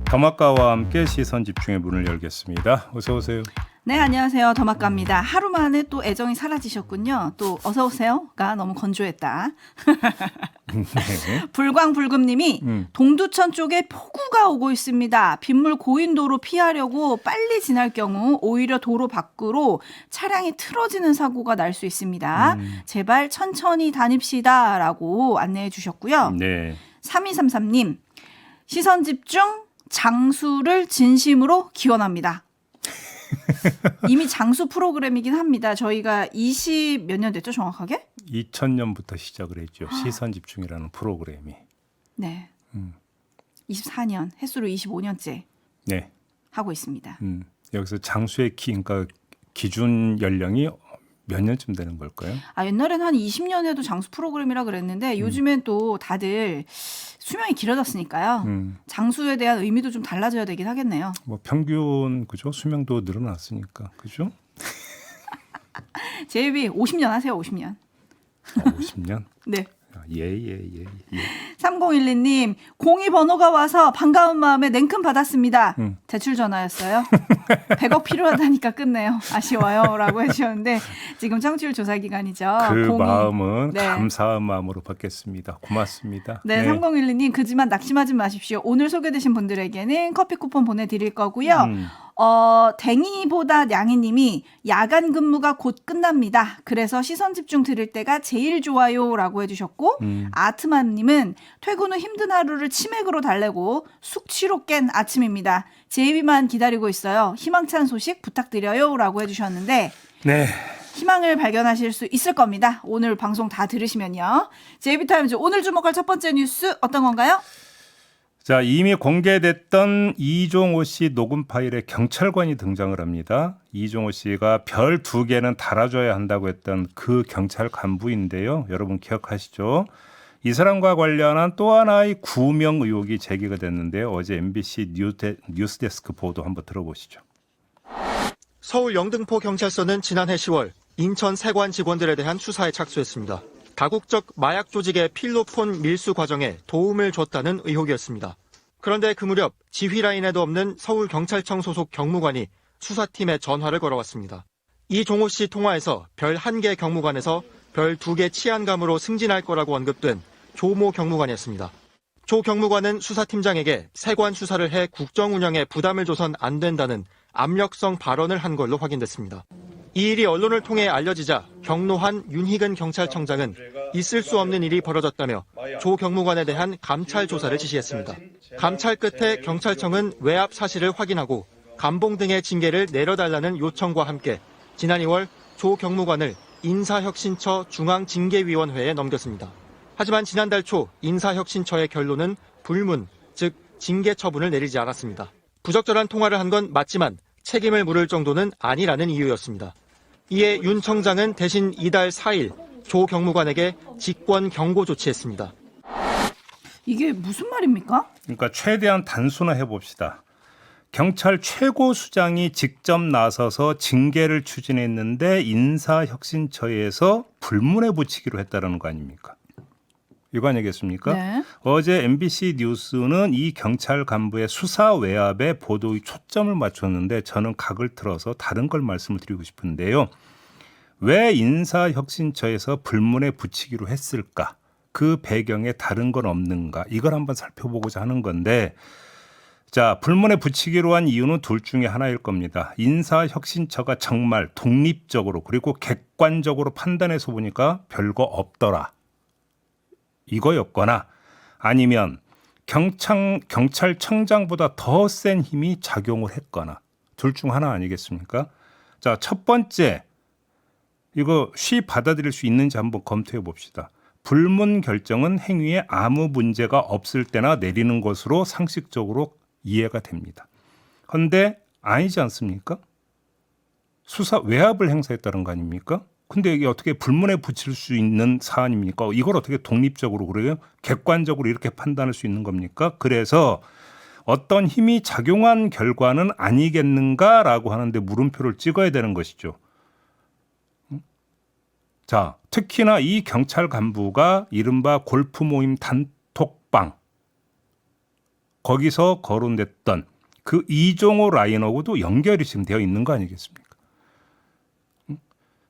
더마카와 함께 시선 집중의 문을 열겠습니다. 어서 오세요. 네, 안녕하세요. 더마카입니다. 하루 만에 또 애정이 사라지셨군요. 또 어서 오세요가 너무 건조했다. 네. 불광불금님이 동두천 쪽에 폭우가 오고 있습니다. 빗물 고인도로 피하려고 빨리 지날 경우 오히려 도로 밖으로 차량이 틀어지는 사고가 날 수 있습니다. 제발 천천히 다닙시다라고 안내해 주셨고요. 네. 3233님, 시선 집중 장수를 진심으로 기원합니다. 이미 장수 프로그램이긴 합니다. 저희가 20 몇 년 됐죠, 정확하게? 2000년부터 시작을 했죠. 시선 집중이라는 프로그램이. 네. 24년, 횟수로 25년째 네. 하고 있습니다. 여기서 장수의 그러니까 기준 연령이 몇 년쯤 되는 걸까요? 옛날에는 한 20년 해도 장수 프로그램이라 그랬는데 요즘엔 또 다들 수명이 길어졌으니까요. 장수에 대한 의미도 좀 달라져야 되긴 하겠네요. 뭐 평균 그죠? 수명도 늘어났으니까. 그죠? 제이비 50년 하세요, 50년. 50년? 네. 예. 3012님, 02 번호가 와서 반가운 마음에 냉큼 받았습니다. 대출 전화였어요. 100억 필요하다니까 끝내요. 아쉬워요. 라고 해주셨는데 지금 청취율 조사 기간이죠. 그 02. 마음은 네. 감사한 마음으로 받겠습니다. 고맙습니다. 네, 3012님 그지만 낙심하지 마십시오. 오늘 소개되신 분들에게는 커피 쿠폰 보내드릴 거고요. 댕이보다 냥이님이 야간 근무가 곧 끝납니다. 그래서 시선 집중 들을 때가 제일 좋아요라고 해주셨고 아트맘님은 퇴근 후 힘든 하루를 치맥으로 달래고 숙취로 깬 아침입니다. 제이비만 기다리고 있어요. 희망찬 소식 부탁드려요라고 해주셨는데 네. 희망을 발견하실 수 있을 겁니다. 오늘 방송 다 들으시면요. 제이비타임즈 오늘 주목할 첫 번째 뉴스 어떤 건가요? 자, 이미 공개됐던 이종호 씨 녹음 파일에 경찰관이 등장을 합니다. 이종호 씨가 별 2개는 달아줘야 한다고 했던 그 경찰 간부인데요. 여러분 기억하시죠? 이 사람과 관련한 또 하나의 구명 의혹이 제기가 됐는데요. 어제 MBC 뉴스데스크 보도 한번 들어보시죠. 서울 영등포 경찰서는 지난해 10월 인천 세관 직원들에 대한 수사에 착수했습니다. 다국적 마약 조직의 필로폰 밀수 과정에 도움을 줬다는 의혹이었습니다. 그런데 그 무렵 지휘 라인에도 없는 서울경찰청 소속 경무관이 수사팀에 전화를 걸어왔습니다. 이종호 씨 통화에서 별 1개 경무관에서 별 2개 치안감으로 승진할 거라고 언급된 조모 경무관이었습니다. 조 경무관은 수사팀장에게 세관 수사를 해 국정 운영에 부담을 줘선 안 된다는 압력성 발언을 한 걸로 확인됐습니다. 이 일이 언론을 통해 알려지자 경로한 윤희근 경찰청장은 있을 수 없는 일이 벌어졌다며 조 경무관에 대한 감찰 조사를 지시했습니다. 감찰 끝에 경찰청은 외압 사실을 확인하고 감봉 등의 징계를 내려달라는 요청과 함께 지난 2월 조 경무관을 인사혁신처 중앙징계위원회에 넘겼습니다. 하지만 지난달 초 인사혁신처의 결론은 불문, 즉 징계 처분을 내리지 않았습니다. 부적절한 통화를 한 건 맞지만 책임을 물을 정도는 아니라는 이유였습니다. 이에 윤 청장은 대신 이달 4일 조 경무관에게 직권 경고 조치했습니다. 이게 무슨 말입니까? 그러니까 최대한 단순화해 봅시다. 경찰 최고 수장이 직접 나서서 징계를 추진했는데 인사혁신처에서 불문에 붙이기로 했다는 거 아닙니까? 이거 아니겠습니까? 네. 어제 MBC 뉴스는 이 경찰 간부의 수사 외압에 보도의 초점을 맞췄는데 저는 각을 틀어서 다른 걸 말씀을 드리고 싶은데요. 왜 인사혁신처에서 불문에 붙이기로 했을까? 그 배경에 다른 건 없는가? 이걸 한번 살펴보고자 하는 건데 자, 불문에 붙이기로 한 이유는 둘 중에 하나일 겁니다. 인사혁신처가 정말 독립적으로 그리고 객관적으로 판단해서 보니까 별거 없더라. 이거였거나 아니면 경찰청장보다 더 센 힘이 작용을 했거나 둘 중 하나 아니겠습니까? 자, 첫 번째 이거 쉬 받아들일 수 있는지 한번 검토해 봅시다. 불문 결정은 행위에 아무 문제가 없을 때나 내리는 것으로 상식적으로 이해가 됩니다. 그런데 아니지 않습니까? 수사 외압을 행사했다는 거 아닙니까? 근데 이게 어떻게 불문에 붙일 수 있는 사안입니까? 이걸 어떻게 독립적으로 그래요? 객관적으로 이렇게 판단할 수 있는 겁니까? 그래서 어떤 힘이 작용한 결과는 아니겠는가라고 하는데 물음표를 찍어야 되는 것이죠. 자, 특히나 이 경찰 간부가 이른바 골프 모임 단톡방 거기서 거론됐던 그 이종호 라인하고도 연결이 지금 되어 있는 거 아니겠습니까?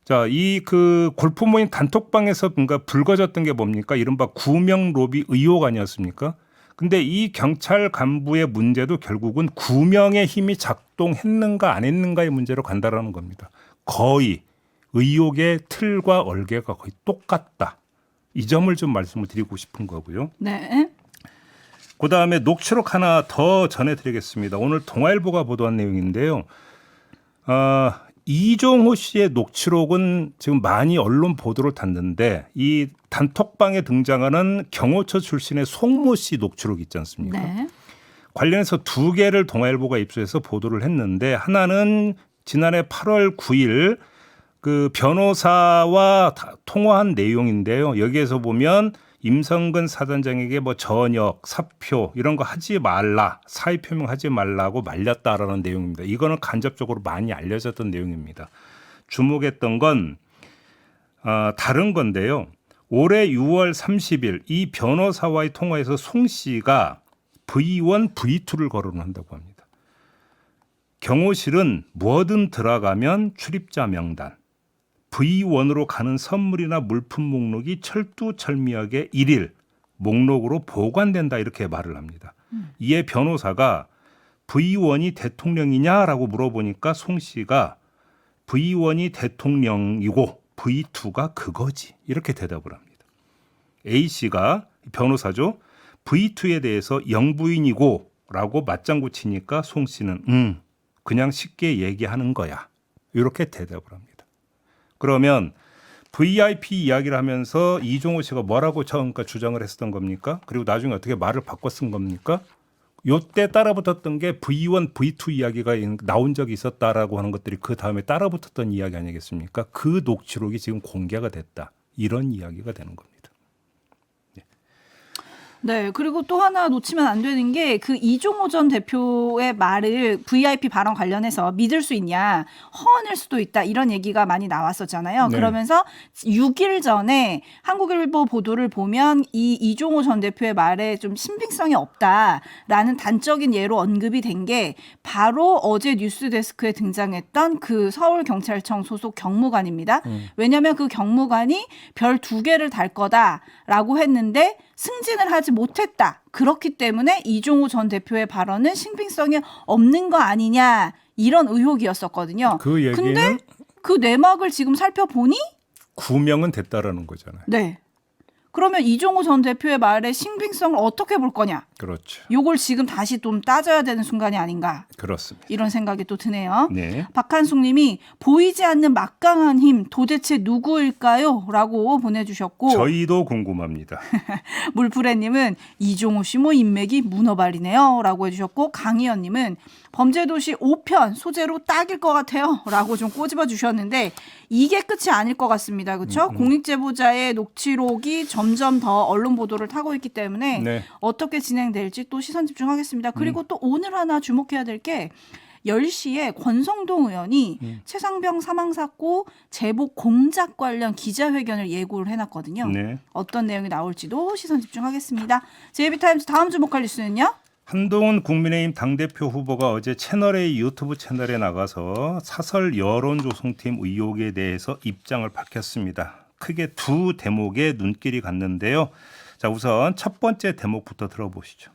자, 이 그 골프 모임 단톡방에서 뭔가 불거졌던 게 뭡니까? 이른바 구명 로비 의혹 아니었습니까? 근데 이 경찰 간부의 문제도 결국은 구명의 힘이 작동했는가 안 했는가의 문제로 간다라는 겁니다. 거의 의혹의 틀과 얼개가 거의 똑같다. 이 점을 좀 말씀을 드리고 싶은 거고요. 네. 그다음에 녹취록 하나 더 전해드리겠습니다. 오늘 동아일보가 보도한 내용인데요. 이종호 씨의 녹취록은 지금 많이 언론 보도를 탔는데 이 단톡방에 등장하는 경호처 출신의 송모 씨 녹취록 있지 않습니까? 네. 관련해서 두 개를 동아일보가 입수해서 보도를 했는데 하나는 지난해 8월 9일 그 변호사와 통화한 내용인데요. 여기에서 보면 임성근 사단장에게 뭐 전역, 사표 이런 거 하지 말라, 사의 표명하지 말라고 말렸다라는 내용입니다. 이거는 간접적으로 많이 알려졌던 내용입니다. 주목했던 건 다른 건데요. 올해 6월 30일 이 변호사와의 통화에서 송 씨가 V1, V2를 거론한다고 합니다. 경호실은 뭐든 들어가면 출입자 명단, V1으로 가는 선물이나 물품 목록이 철두철미하게 1일 목록으로 보관된다 이렇게 말을 합니다. 이에 변호사가 V1이 대통령이냐라고 물어보니까 송 씨가 V1이 대통령이고 V2가 그거지 이렇게 대답을 합니다. A 씨가 변호사죠. V2에 대해서 영부인이고 라고 맞장구 치니까 송 씨는 그냥 쉽게 얘기하는 거야 이렇게 대답을 합니다. 그러면 VIP 이야기를 하면서 이종호 씨가 뭐라고 처음까 주장을 했었던 겁니까? 그리고 나중에 어떻게 말을 바꿔 쓴 겁니까? 요때 따라붙었던 게 V1, V2 이야기가 나온 적이 있었다라고 하는 것들이 그 다음에 따라붙었던 이야기 아니겠습니까? 그 녹취록이 지금 공개가 됐다. 이런 이야기가 되는 겁니다. 네, 그리고 또 하나 놓치면 안 되는 게 그 이종호 전 대표의 말을 VIP 발언 관련해서 믿을 수 있냐, 허언일 수도 있다 이런 얘기가 많이 나왔었잖아요. 네. 그러면서 6일 전에 한국일보 보도를 보면 이 이종호 전 대표의 말에 좀 신빙성이 없다라는 단적인 예로 언급이 된 게 바로 어제 뉴스데스크에 등장했던 그 서울경찰청 소속 경무관입니다. 왜냐하면 그 경무관이 별 2개를 달 거다라고 했는데 승진을 하지 못했다. 그렇기 때문에 이종호 전 대표의 발언은 신빙성이 없는 거 아니냐 이런 의혹이었었거든요. 그 얘기는 근데 그 내막을 지금 살펴보니 구명은 됐다라는 거잖아요. 네. 그러면 이종호 전 대표의 말의 신빙성을 어떻게 볼 거냐. 그렇죠. 요걸 지금 다시 좀 따져야 되는 순간이 아닌가. 그렇습니다. 이런 생각이 또 드네요. 네. 박한숙 님이 보이지 않는 막강한 힘 도대체 누구일까요? 라고 보내주셨고 저희도 궁금합니다. 물프레님은 이종호 씨 뭐 인맥이 문어발이네요 라고 해주셨고 강희연님은 범죄도시 5편 소재로 딱일 것 같아요 라고 좀 꼬집어 주셨는데 이게 끝이 아닐 것 같습니다. 그렇죠? 공익제보자의 녹취록이 점점 더 언론 보도를 타고 있기 때문에 네. 어떻게 진행될지 또 시선 집중하겠습니다. 그리고 또 오늘 하나 주목해야 될 게 10시에 권성동 의원이 최상병 사망사고 제보 공작 관련 기자회견을 예고를 해놨거든요. 네. 어떤 내용이 나올지도 시선 집중하겠습니다. JB타임즈 다음 주목할 뉴스는요? 한동훈 국민의힘 당대표 후보가 어제 채널A 유튜브 채널에 나가서 사설 여론조성팀 의혹에 대해서 입장을 밝혔습니다. 크게 두 대목에 눈길이 갔는데요. 자, 우선 첫 번째 대목부터 들어보시죠.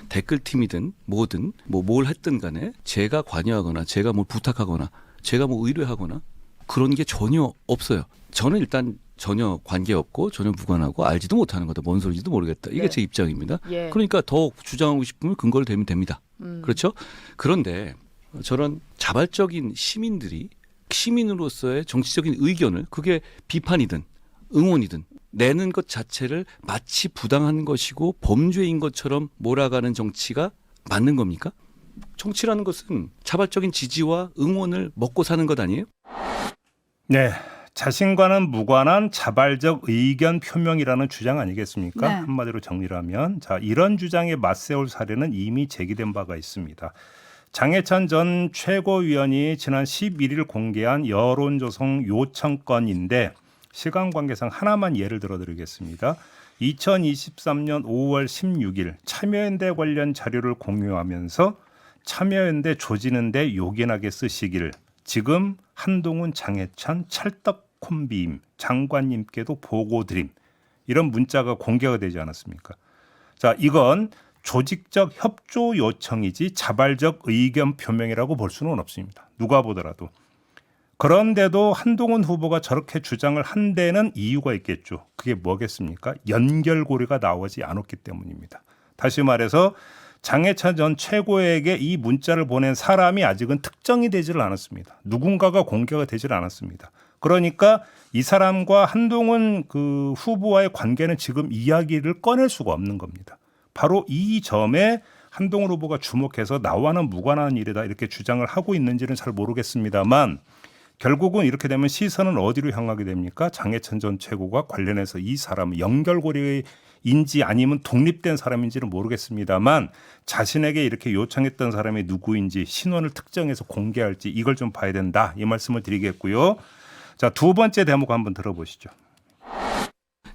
댓글팀이든 뭐든 뭘 했든 간에 제가 관여하거나 제가 뭘 부탁하거나 제가 뭐 의뢰하거나 그런 게 전혀 없어요. 저는 일단 전혀 관계없고 전혀 무관하고 알지도 못하는 거다. 뭔 소리인지도 모르겠다. 이게 네. 제 입장입니다. 예. 그러니까 더 주장하고 싶으면 근거를 대면 됩니다. 그렇죠? 그런데 저런 자발적인 시민들이 시민으로서의 정치적인 의견을 그게 비판이든 응원이든 내는 것 자체를 마치 부당한 것이고 범죄인 것처럼 몰아가는 정치가 맞는 겁니까? 정치라는 것은 자발적인 지지와 응원을 먹고 사는 것 아니에요? 네. 자신과는 무관한 자발적 의견 표명이라는 주장 아니겠습니까? 네. 한마디로 정리를 하면 자, 이런 주장에 맞세울 사례는 이미 제기된 바가 있습니다. 장해찬 전 최고위원이 지난 11일 공개한 여론조성 요청건인데 시간 관계상 하나만 예를 들어드리겠습니다. 2023년 5월 16일 참여연대 관련 자료를 공유하면서 참여연대 조지는데 요긴하게 쓰시길 지금 한동훈 장해찬 찰떡 콤비임 장관님께도 보고드림 이런 문자가 공개가 되지 않았습니까? 자, 이건 조직적 협조 요청이지 자발적 의견 표명이라고 볼 수는 없습니다. 누가 보더라도. 그런데도 한동훈 후보가 저렇게 주장을 한 데는 이유가 있겠죠. 그게 뭐겠습니까? 연결고리가 나오지 않았기 때문입니다. 다시 말해서 장해찬 전 최고에게 이 문자를 보낸 사람이 아직은 특정이 되지를 않았습니다. 누군가가 공개가 되지를 않았습니다. 그러니까 이 사람과 한동훈 그 후보와의 관계는 지금 이야기를 꺼낼 수가 없는 겁니다. 바로 이 점에 한동훈 후보가 주목해서 나와는 무관한 일이다 이렇게 주장을 하고 있는지는 잘 모르겠습니다만 결국은 이렇게 되면 시선은 어디로 향하게 됩니까? 장해찬 전 최고가 관련해서 이 사람은 연결고리인지 아니면 독립된 사람인지는 모르겠습니다만 자신에게 이렇게 요청했던 사람이 누구인지 신원을 특정해서 공개할지 이걸 좀 봐야 된다. 이 말씀을 드리겠고요. 자, 두 번째 대목 한번 들어보시죠.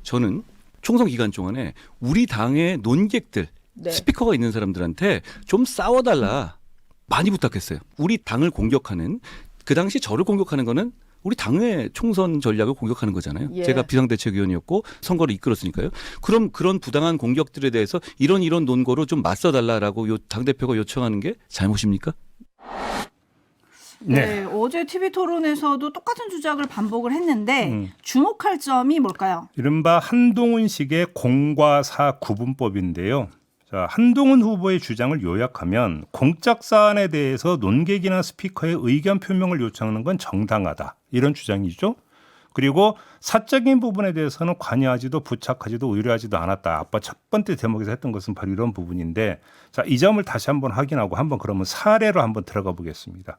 저는 총선 기간 동안에 우리 당의 논객들 네. 스피커가 있는 사람들한테 좀 싸워달라 많이 부탁했어요. 우리 당을 공격하는 그 당시 저를 공격하는 거는 우리 당의 총선 전략을 공격하는 거잖아요. 예. 제가 비상대책위원이었고 선거를 이끌었으니까요. 그럼 그런 부당한 공격들에 대해서 이런 논거로 좀 맞서달라라고 당대표가 요청하는 게 잘못입니까? 네, 어제 TV 토론에서도 똑같은 주장을 반복을 했는데 주목할 점이 뭘까요? 이른바 한동훈식의 공과 사 구분법인데요. 자, 한동훈 후보의 주장을 요약하면 공적 사안에 대해서 논객이나 스피커의 의견 표명을 요청하는 건 정당하다. 이런 주장이죠. 그리고 사적인 부분에 대해서는 관여하지도 부착하지도 의뢰하지도 않았다. 아까 첫 번째 대목에서 했던 것은 바로 이런 부분인데 자, 이 점을 다시 한번 확인하고 한번 그러면 사례로 한번 들어가 보겠습니다.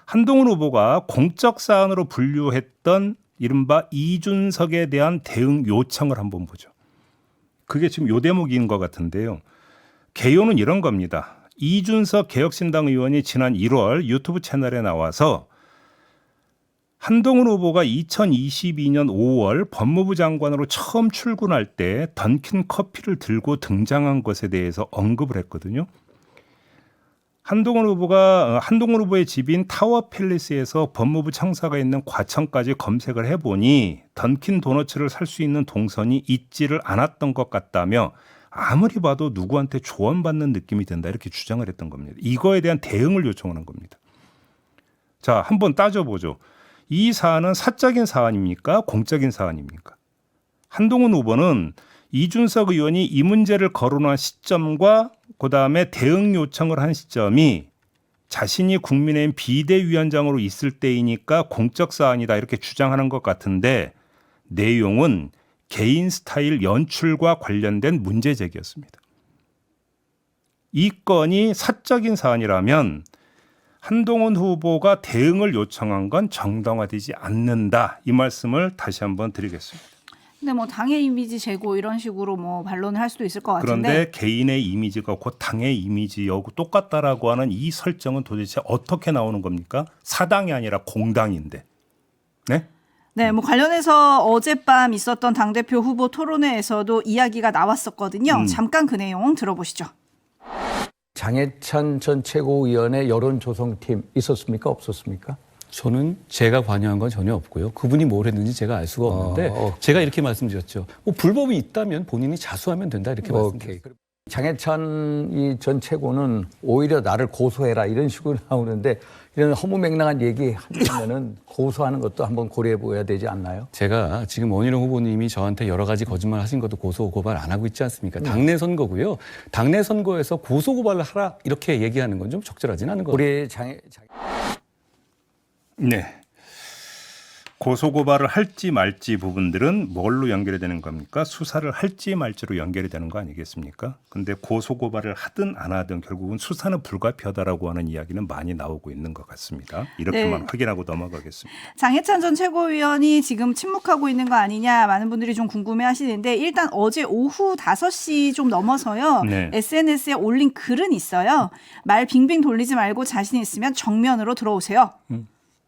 한동훈 후보가 공적 사안으로 분류했던 이른바 이준석에 대한 대응 요청을 한번 보죠. 그게 지금 요 대목인 것 같은데요. 개요는 이런 겁니다. 이준석 개혁신당 의원이 지난 1월 유튜브 채널에 나와서 한동훈 후보가 2022년 5월 법무부 장관으로 처음 출근할 때 던킨 커피를 들고 등장한 것에 대해서 언급을 했거든요. 한동훈 후보의 집인 타워 팰리스에서 법무부 청사가 있는 과천까지 검색을 해보니 던킨 도너츠를 살 수 있는 동선이 있지를 않았던 것 같다며 아무리 봐도 누구한테 조언받는 느낌이 든다 이렇게 주장을 했던 겁니다. 이거에 대한 대응을 요청하는 겁니다. 자, 한번 따져보죠. 이 사안은 사적인 사안입니까? 공적인 사안입니까? 한동훈 후보는 이준석 의원이 이 문제를 거론한 시점과 그다음에 대응 요청을 한 시점이 자신이 국민의힘 비대위원장으로 있을 때이니까 공적 사안이다 이렇게 주장하는 것 같은데 내용은 개인 스타일 연출과 관련된 문제 제기였습니다. 이 건이 사적인 사안이라면 한동훈 후보가 대응을 요청한 건 정당화되지 않는다. 이 말씀을 다시 한번 드리겠습니다. 근데 뭐 당의 이미지 제고 이런 식으로 뭐 반론을 할 수도 있을 것 같은데 그런데 개인의 이미지가 곧 당의 이미지하고 똑같다라고 하는 이 설정은 도대체 어떻게 나오는 겁니까? 사당이 아니라 공당인데. 네? 네, 뭐 관련해서 어젯밤 있었던 당대표 후보 토론회에서도 이야기가 나왔었거든요. 잠깐 그 내용 들어보시죠. 장해찬 전 최고위원의 여론조성팀 있었습니까? 없었습니까? 저는 제가 관여한 건 전혀 없고요. 그분이 뭘 했는지 제가 알 수가 없는데 제가 이렇게 말씀드렸죠. 뭐 불법이 있다면 본인이 자수하면 된다 이렇게 말씀드렸어요. 장해찬 전 최고는 오히려 나를 고소해라 이런 식으로 나오는데 이런 허무맹랑한 얘기 하면은 고소하는 것도 한번 고려해 보아야 되지 않나요? 제가 지금 원희룡 후보님이 저한테 여러 가지 거짓말 하신 것도 고소 고발 안 하고 있지 않습니까? 당내 선거고요. 당내 선거에서 고소 고발을 하라 이렇게 얘기하는 건 좀 적절하진 않은 것 같아요. 우리 네. 고소고발을 할지 말지 부분들은 뭘로 연결이 되는 겁니까? 수사를 할지 말지로 연결이 되는 거 아니겠습니까? 근데 고소고발을 하든 안 하든 결국은 수사는 불가피하다라고 하는 이야기는 많이 나오고 있는 것 같습니다. 이렇게만 네. 확인하고 넘어가겠습니다. 장해찬 전 최고위원이 지금 침묵하고 있는 거 아니냐 많은 분들이 좀 궁금해하시는데 일단 어제 오후 5시 좀 넘어서요. 네. SNS에 올린 글은 있어요. 말 빙빙 돌리지 말고 자신 있으면 정면으로 들어오세요.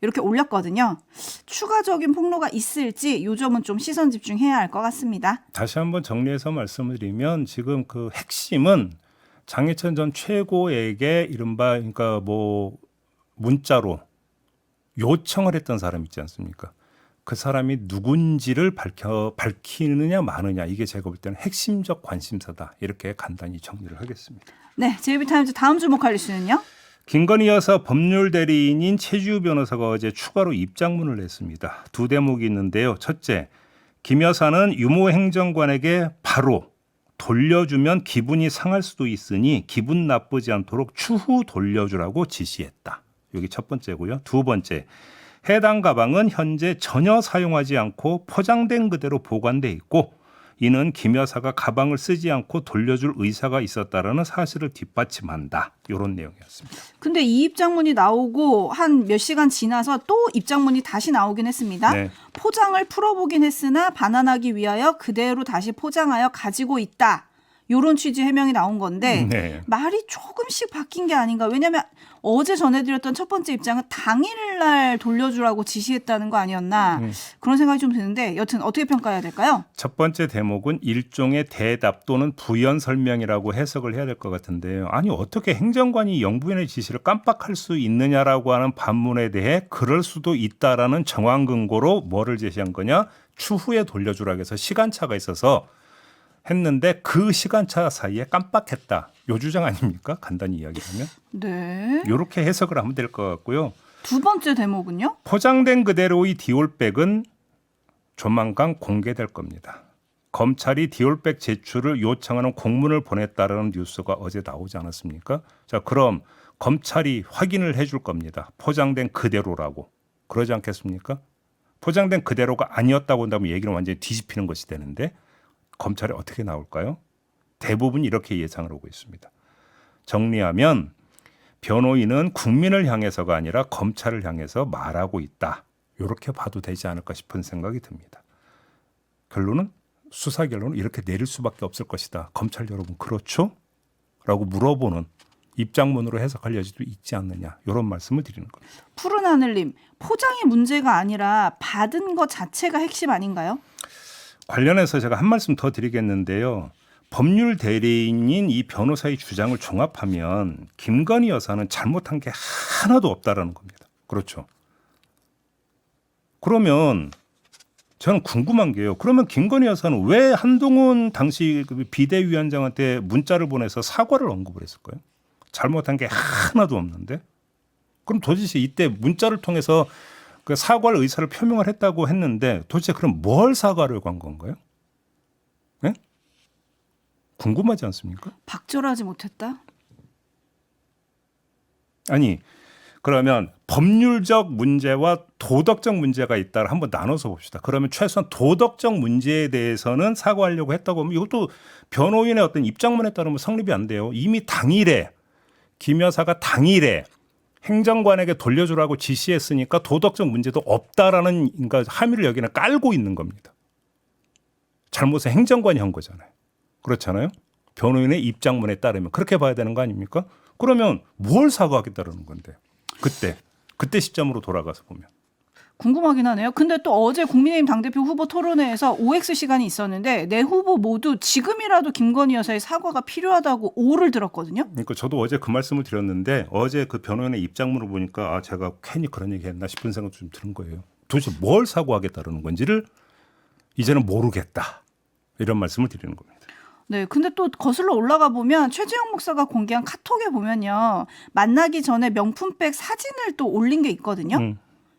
이렇게 올렸거든요. 추가적인 폭로가 있을지 요 점은 좀 시선 집중해야 할 것 같습니다. 다시 한번 정리해서 말씀을 드리면 지금 그 핵심은 장해찬 전 최고에게 이른바 그러니까 뭐 문자로 요청을 했던 사람 있지 않습니까? 그 사람이 누군지를 밝히느냐 마느냐 이게 제가 볼 때는 핵심적 관심사다. 이렇게 간단히 정리를 하겠습니다. 네, 제이비타임즈 다음 주목할 이슈는요? 김건희 여사 법률 대리인인 최지우 변호사가 어제 추가로 입장문을 냈습니다. 두 대목이 있는데요. 첫째, 김 여사는 유모 행정관에게 바로 돌려주면 기분이 상할 수도 있으니 기분 나쁘지 않도록 추후 돌려주라고 지시했다. 여기 첫 번째고요. 두 번째, 해당 가방은 현재 전혀 사용하지 않고 포장된 그대로 보관돼 있고 이는 김 여사가 가방을 쓰지 않고 돌려줄 의사가 있었다라는 사실을 뒷받침한다. 이런 내용이었습니다. 근데 이 입장문이 나오고 한 몇 시간 지나서 또 입장문이 다시 나오긴 했습니다. 네. 포장을 풀어보긴 했으나 반환하기 위하여 그대로 다시 포장하여 가지고 있다. 요런 취지 해명이 나온 건데 네. 말이 조금씩 바뀐 게 아닌가. 왜냐하면 어제 전해드렸던 첫 번째 입장은 당일날 돌려주라고 지시했다는 거 아니었나. 그런 생각이 좀 드는데 여튼 어떻게 평가해야 될까요? 첫 번째 대목은 일종의 대답 또는 부연 설명이라고 해석을 해야 될 것 같은데요. 아니 어떻게 행정관이 영부인의 지시를 깜빡할 수 있느냐라고 하는 반문에 대해 그럴 수도 있다라는 정황 근거로 뭐를 제시한 거냐. 추후에 돌려주라고 해서 시간차가 있어서 했는데 그 시간차 사이에 깜빡했다. 요 주장 아닙니까? 간단히 이야기하면. 네. 이렇게 해석을 하면 될 것 같고요. 두 번째 대목은요? 포장된 그대로의 디올백은 조만간 공개될 겁니다. 검찰이 디올백 제출을 요청하는 공문을 보냈다라는 뉴스가 어제 나오지 않았습니까? 자, 그럼 검찰이 확인을 해줄 겁니다. 포장된 그대로라고. 그러지 않겠습니까? 포장된 그대로가 아니었다고 한다면 얘기는 완전히 뒤집히는 것이 되는데 검찰이 어떻게 나올까요? 대부분 이렇게 예상을 하고 있습니다. 정리하면 변호인은 국민을 향해서가 아니라 검찰을 향해서 말하고 있다. 이렇게 봐도 되지 않을까 싶은 생각이 듭니다. 결론은 수사 결론은 이렇게 내릴 수밖에 없을 것이다. 검찰 여러분 그렇죠? 라고 물어보는 입장문으로 해석할 여지도 있지 않느냐. 이런 말씀을 드리는 겁니다. 푸른 하늘님, 포장이 문제가 아니라 받은 것 자체가 핵심 아닌가요? 관련해서 제가 한 말씀 더 드리겠는데요. 법률 대리인인 이 변호사의 주장을 종합하면 김건희 여사는 잘못한 게 하나도 없다라는 겁니다. 그렇죠. 그러면 저는 궁금한 게요. 그러면 김건희 여사는 왜 한동훈 당시 비대위원장한테 문자를 보내서 사과를 언급을 했을까요? 잘못한 게 하나도 없는데. 그럼 도대체 이때 문자를 통해서 그 사과할 의사를 표명을 했다고 했는데 도대체 그럼 뭘 사과를 간 건가요? 네? 궁금하지 않습니까? 박절하지 못했다? 아니 그러면 법률적 문제와 도덕적 문제가 있다를 한번 나눠서 봅시다. 그러면 최소한 도덕적 문제에 대해서는 사과하려고 했다고 하면 이것도 변호인의 어떤 입장문에 따르면 성립이 안 돼요. 이미 당일에 김 여사가 당일에 행정관에게 돌려주라고 지시했으니까 도덕적 문제도 없다라는 그러니까 함의를 여기는 깔고 있는 겁니다. 잘못은 행정관이 한 거잖아요. 그렇잖아요. 변호인의 입장문에 따르면 그렇게 봐야 되는 거 아닙니까? 그러면 뭘 사과하겠다는 건데 그때 시점으로 돌아가서 보면. 궁금하긴 하네요. 근데 또 어제 국민의힘 당대표 후보 토론회에서 OX 시간이 있었는데 네 후보 모두 지금이라도 김건희 여사의 사과가 필요하다고 오를 들었거든요. 그러니까 저도 어제 그 말씀을 드렸는데 어제 그 변호인의 입장문을 보니까 아 제가 괜히 그런 얘기했나 싶은 생각도 좀 드는 거예요. 도대체 뭘 사과하겠다는 건지를 이제는 모르겠다. 이런 말씀을 드리는 겁니다. 네, 근데 또 거슬러 올라가 보면 최재형 목사가 공개한 카톡에 보면요. 만나기 전에 명품백 사진을 또 올린 게 있거든요.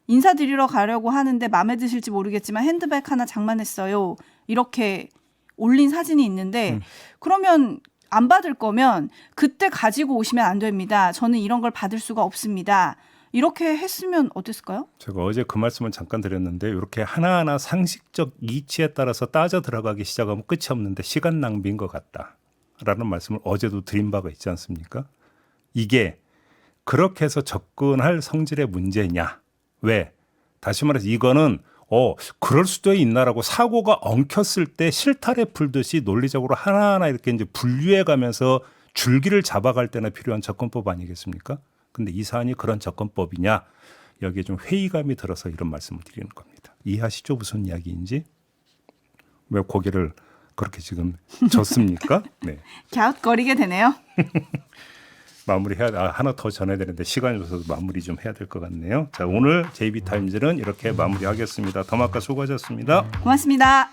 인사드리러 가려고 하는데 마음에 드실지 모르겠지만 핸드백 하나 장만했어요. 이렇게 올린 사진이 있는데 그러면 안 받을 거면 그때 가지고 오시면 안 됩니다. 저는 이런 걸 받을 수가 없습니다. 이렇게 했으면 어땠을까요? 제가 어제 그 말씀을 잠깐 드렸는데 이렇게 하나하나 상식적 이치에 따라서 따져 들어가기 시작하면 끝이 없는데 시간 낭비인 것 같다라는 말씀을 어제도 드린 바가 있지 않습니까? 이게 그렇게 해서 접근할 성질의 문제냐? 왜? 다시 말해서 이거는 그럴 수도 있나라고 사고가 엉켰을 때 실타래 풀듯이 논리적으로 하나하나 이렇게 이제 분류해 가면서 줄기를 잡아갈 때나 필요한 접근법 아니겠습니까? 근데 이 사안이 그런 접근법이냐? 여기에 좀 회의감이 들어서 이런 말씀을 드리는 겁니다. 이해하시죠? 무슨 이야기인지? 왜 고개를 그렇게 지금 졌습니까? 네. 갸웃거리게 되네요. 마무리해야 하나 더 전해야 되는데 시간이 없어서 마무리 좀 해야 될 것 같네요. 자, 오늘 JB타임즈는 이렇게 마무리하겠습니다. 더마카 수고하셨습니다. 고맙습니다.